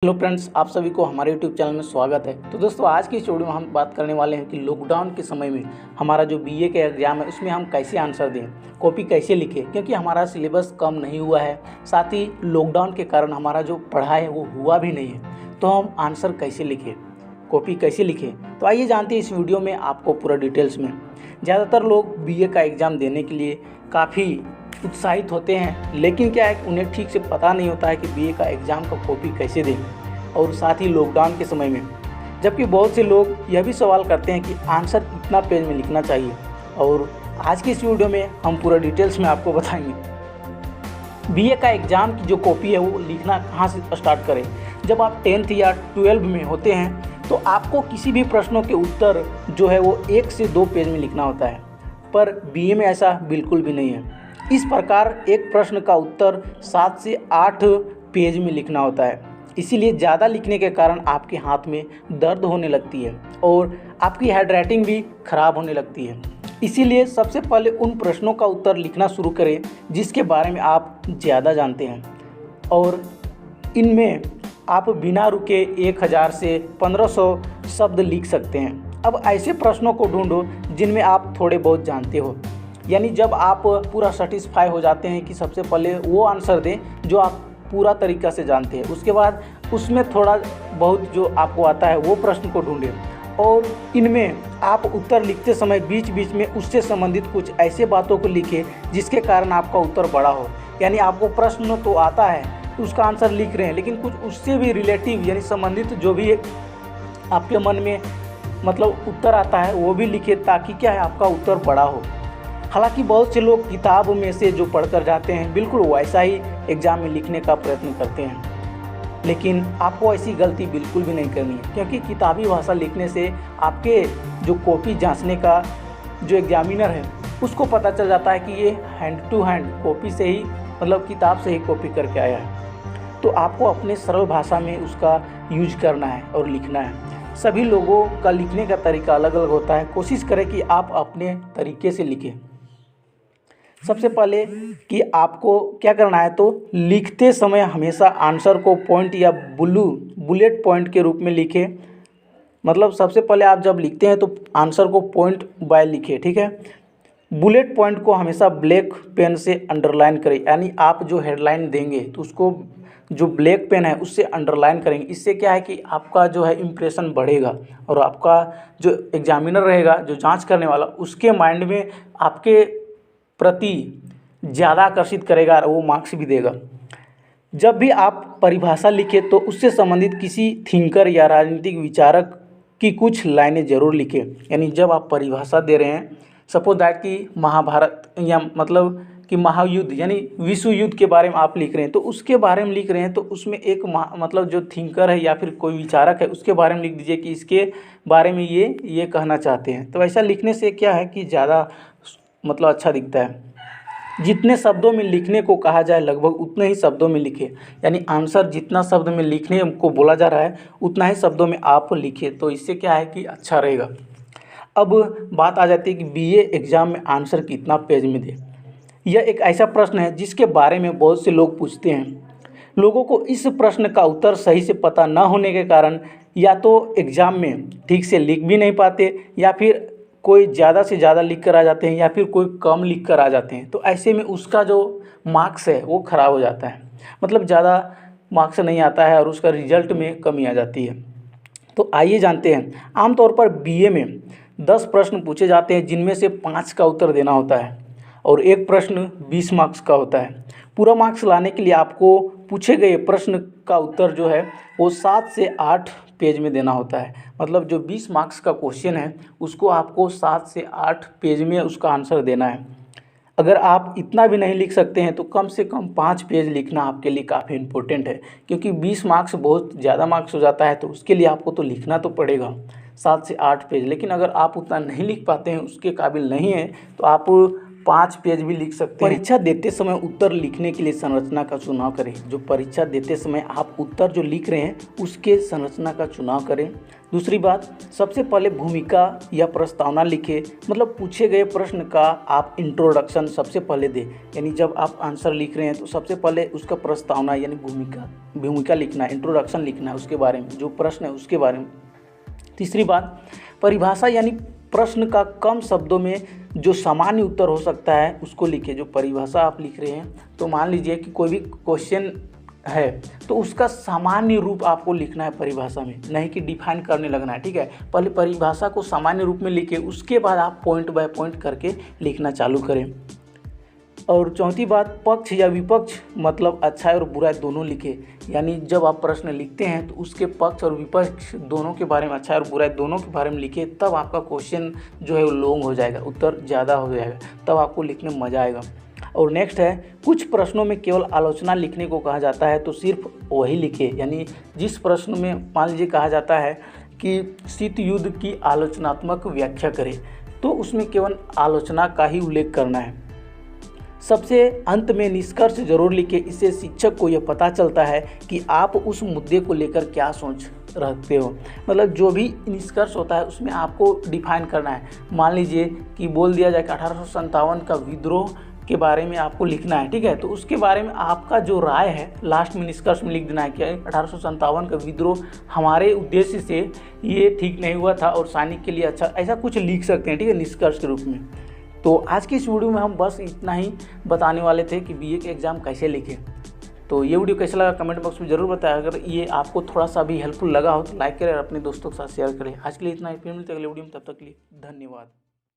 Hello friends, आप सभी को हमारे यूट्यूब चैनल में स्वागत है। तो दोस्तों, आज की इस वीडियो में हम बात करने वाले हैं कि लॉकडाउन के समय में हमारा जो बीए का एग्ज़ाम है उसमें हम कैसे आंसर दें, कॉपी कैसे लिखें, क्योंकि हमारा सिलेबस कम नहीं हुआ है। साथ ही लॉकडाउन के कारण हमारा जो पढ़ाई है वो हुआ भी नहीं है। तो हम आंसर कैसे लिखें, कॉपी कैसे लिखें, तो आइए जानते हैं इस वीडियो में आपको पूरा डिटेल्स में। ज़्यादातर लोग बीए का एग्ज़ाम देने के लिए काफ़ी उत्साहित होते हैं, लेकिन क्या है, उन्हें ठीक से पता नहीं होता है कि बीए का एग्ज़ाम का कॉपी कैसे दें, और साथ ही लॉकडाउन के समय में। जबकि बहुत से लोग यह भी सवाल करते हैं कि आंसर कितना पेज में लिखना चाहिए, और आज की इस वीडियो में हम पूरा डिटेल्स में आपको बताएंगे बीए का एग्ज़ाम की जो कॉपी है वो लिखना कहाँ से स्टार्ट करें। जब आप 10th या 12 में होते हैं तो आपको किसी भी प्रश्नों के उत्तर जो है वो 1 से 2 पेज में लिखना होता है, पर बीए में ऐसा बिल्कुल भी नहीं है। इस प्रकार एक प्रश्न का उत्तर 7 से 8 पेज में लिखना होता है। इसीलिए ज़्यादा लिखने के कारण आपके हाथ में दर्द होने लगती है और आपकी हैंडराइटिंग भी खराब होने लगती है। इसीलिए सबसे पहले उन प्रश्नों का उत्तर लिखना शुरू करें जिसके बारे में आप ज़्यादा जानते हैं, और इनमें आप बिना रुके 1000 से 1500 शब्द लिख सकते हैं। अब ऐसे प्रश्नों को ढूंढो जिनमें आप थोड़े बहुत जानते हो, यानी जब आप पूरा सेटिस्फाई हो जाते हैं कि सबसे पहले वो आंसर दें जो आप पूरा तरीक़ा से जानते हैं, उसके बाद उसमें थोड़ा बहुत जो आपको आता है वो प्रश्न को ढूंढें, और इनमें आप उत्तर लिखते समय बीच बीच में उससे संबंधित कुछ ऐसे बातों को लिखें जिसके कारण आपका उत्तर बड़ा हो। यानी आपको प्रश्न तो आता है, उसका आंसर लिख रहे हैं, लेकिन कुछ उससे भी रिलेटिव यानी संबंधित जो भी आपके मन में मतलब उत्तर आता है वो भी लिखें, ताकि क्या है, आपका उत्तर बड़ा हो। हालांकि बहुत से लोग किताब में से जो पढ़कर जाते हैं बिल्कुल वैसा ही एग्ज़ाम में लिखने का प्रयत्न करते हैं, लेकिन आपको ऐसी गलती बिल्कुल भी नहीं करनी है, क्योंकि किताबी भाषा लिखने से आपके जो कॉपी जांचने का जो एग्जामिनर है उसको पता चल जाता है कि ये हैंड टू हैंड कॉपी से ही मतलब किताब से ही कॉपी करके आया है। तो आपको अपने सरल भाषा में उसका यूज करना है और लिखना है। सभी लोगों का लिखने का तरीका अलग अलग होता है। कोशिश करें कि आप अपने तरीके से लिखें। सबसे पहले कि आपको क्या करना है, तो लिखते समय हमेशा आंसर को पॉइंट या बुलेट पॉइंट के रूप में लिखें। मतलब सबसे पहले आप जब लिखते हैं तो आंसर को पॉइंट बाय लिखें, ठीक है। बुलेट पॉइंट को हमेशा ब्लैक पेन से अंडरलाइन करें, यानी आप जो हेडलाइन देंगे तो उसको जो ब्लैक पेन है उससे अंडरलाइन करेंगे। इससे क्या है कि आपका जो है इम्प्रेशन बढ़ेगा, और आपका जो एग्जामिनर रहेगा, जो जांच करने वाला, उसके माइंड में आपके प्रति ज़्यादा आकर्षित करेगा और वो मार्क्स भी देगा। जब भी आप परिभाषा लिखें तो उससे संबंधित किसी थिंकर या राजनीतिक विचारक की कुछ लाइनें ज़रूर लिखें। यानी जब आप परिभाषा दे रहे हैं, सपोज दैट कि महाभारत या मतलब कि महायुद्ध यानी विश्व युद्ध के बारे में आप लिख रहे हैं, तो उसके बारे में लिख रहे हैं तो उसमें एक मतलब जो थिंकर है या फिर कोई विचारक है उसके बारे में लिख दीजिए कि इसके बारे में ये कहना चाहते हैं। तो ऐसा लिखने से क्या है कि ज़्यादा मतलब अच्छा दिखता है। जितने शब्दों में लिखने को कहा जाए लगभग उतने ही शब्दों में लिखें, यानी आंसर जितना शब्द में लिखने को बोला जा रहा है उतना ही शब्दों में आप लिखें, तो इससे क्या है कि अच्छा रहेगा। अब बात आ जाती है कि बीए एग्ज़ाम में आंसर कितना पेज में दें। यह एक ऐसा प्रश्न है जिसके बारे में बहुत से लोग पूछते हैं। लोगों को इस प्रश्न का उत्तर सही से पता न होने के कारण या तो एग्ज़ाम में ठीक से लिख भी नहीं पाते, या फिर कोई ज़्यादा से ज़्यादा लिख कर आ जाते हैं, या फिर कोई कम लिख कर आ जाते हैं। तो ऐसे में उसका जो मार्क्स है वो ख़राब हो जाता है, मतलब ज़्यादा मार्क्स नहीं आता है और उसका रिजल्ट में कमी आ जाती है। तो आइए जानते हैं। आमतौर पर बीए में 10 प्रश्न पूछे जाते हैं, जिनमें से 5 का उत्तर देना होता है, और एक प्रश्न 20 मार्क्स का होता है। पूरा मार्क्स लाने के लिए आपको पूछे गए प्रश्न का उत्तर जो है वो 7 से 8 पेज में देना होता है। मतलब जो 20 मार्क्स का क्वेश्चन है उसको आपको 7 से 8 पेज में उसका आंसर देना है। अगर आप इतना भी नहीं लिख सकते हैं तो कम से कम 5 पेज लिखना आपके लिए काफ़ी इम्पोर्टेंट है, क्योंकि 20 मार्क्स बहुत ज़्यादा मार्क्स हो जाता है। तो उसके लिए आपको तो लिखना तो पड़ेगा 7 से 8 पेज। लेकिन अगर आप उतना नहीं लिख पाते हैं, उसके काबिल नहीं हैं, तो आप 5 पेज भी लिख सकते हैं। परीक्षा देते समय उत्तर लिखने के लिए संरचना का चुनाव करें। जो परीक्षा देते समय आप उत्तर जो लिख रहे हैं उसके संरचना का चुनाव करें। दूसरी बात, सबसे पहले भूमिका या प्रस्तावना लिखें, मतलब पूछे गए प्रश्न का आप इंट्रोडक्शन सबसे पहले दें। यानी जब आप आंसर लिख रहे हैं तो सबसे पहले उसका प्रस्तावना यानी भूमिका लिखना है, इंट्रोडक्शन लिखना है उसके बारे में, जो प्रश्न है उसके बारे में। तीसरी बात, परिभाषा यानी प्रश्न का कम शब्दों में जो सामान्य उत्तर हो सकता है उसको लिखें। जो परिभाषा आप लिख रहे हैं, तो मान लीजिए कि कोई भी क्वेश्चन है तो उसका सामान्य रूप आपको लिखना है परिभाषा में, नहीं कि डिफाइन करने लगना है। ठीक है, पहले परिभाषा को सामान्य रूप में लिखें, उसके बाद आप पॉइंट बाय पॉइंट करके लिखना चालू करें। और चौथी बात, पक्ष या विपक्ष मतलब अच्छाई और बुराई दोनों लिखें। यानी जब आप प्रश्न लिखते हैं तो उसके पक्ष और विपक्ष दोनों के बारे में, अच्छाई और बुराई दोनों के बारे में लिखें, तब आपका क्वेश्चन जो है वो लॉन्ग हो जाएगा, उत्तर ज़्यादा हो जाएगा, तब आपको लिखने में मज़ा आएगा। और नेक्स्ट है, कुछ प्रश्नों में केवल आलोचना लिखने को कहा जाता है तो सिर्फ वही लिखें। यानी जिस प्रश्न में मान लीजिए कहा जाता है कि शीत युद्ध की आलोचनात्मक व्याख्या करें, तो उसमें केवल आलोचना का ही उल्लेख करना है। सबसे अंत में निष्कर्ष जरूर लिखें, इससे शिक्षक को यह पता चलता है कि आप उस मुद्दे को लेकर क्या सोच रखते हो। मतलब जो भी निष्कर्ष होता है उसमें आपको डिफाइन करना है। मान लीजिए कि बोल दिया जाए कि 1857 का विद्रोह के बारे में आपको लिखना है, ठीक है, तो उसके बारे में आपका जो राय है लास्ट में निष्कर्ष में लिख देना है कि 1857 का विद्रोह हमारे उद्देश्य से ये ठीक नहीं हुआ था और सैनिक के लिए अच्छा, ऐसा कुछ लिख सकते हैं, ठीक है, निष्कर्ष के रूप में। तो आज की इस वीडियो में हम बस इतना ही बताने वाले थे कि बीए के एग्ज़ाम कैसे लिखें। तो ये वीडियो कैसा लगा कमेंट बॉक्स में ज़रूर बताएं। अगर ये आपको थोड़ा सा भी हेल्पफुल लगा हो तो लाइक करें और अपने दोस्तों के साथ शेयर करें। आज के लिए इतना ही, फिर मिलते हैं अगले वीडियो में, तब तक के लिए धन्यवाद।